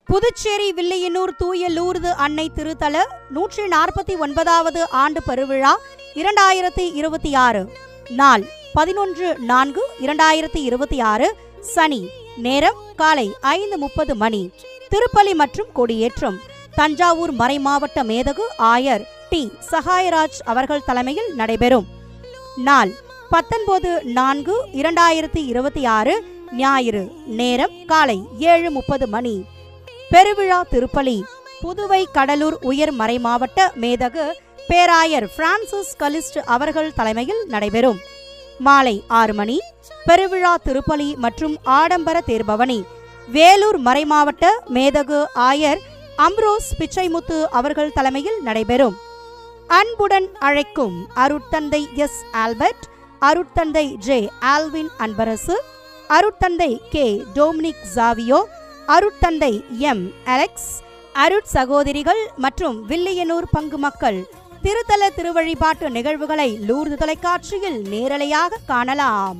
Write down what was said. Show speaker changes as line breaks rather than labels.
புதுச்சேரி வில்லியனூர் தூய லூர்து அன்னை திருத்தல 149வது ஆண்டு பெருவிழா 2026 நாள் 11/4/2026 சனி. நேரம் காலை 5:30 மணி. திருப்பலி மற்றும் கொடியேற்றம் தஞ்சாவூர் மறைமாவட்ட மேதகு ஆயர் டி. சகாயராஜ் அவர்கள் தலைமையில் நடைபெறும். நாள் 19/4/2026 ஞாயிறு. நேரம் காலை 7:30 மணி. பெருவிழா திருப்பலி புதுவை கடலூர் உயர் மறைமாவட்ட மேதகு பேராயர் பிரான்சிஸ் கலிஸ்ட் அவர்கள் தலைமையில் நடைபெறும். மாலை 6 மணி. பெருவிழா திருப்பலி மற்றும் ஆடம்பர தேர்பவனி வேலூர் மறைமாவட்ட மேதகு ஆயர் அம்ரோஸ் பிச்சைமுத்து அவர்கள் தலைமையில் நடைபெறும். அன்புடன் அழைக்கும் அருட்தந்தை எஸ். ஆல்பர்ட், அருட்தந்தை ஜே. ஆல்வின் அன்பரசு, அருட்தந்தை கே. டோமினிக் ஜாவியோ, அருட்தந்தை எம். அலெக்ஸ், அருட் சகோதரிகள் மற்றும் வில்லியனூர் பங்கு மக்கள் திருத்தல திருவழிபாட்டு நிகழ்வுகளை லூர்து தொலைக்காட்சியில் நேரலையாக காணலாம்.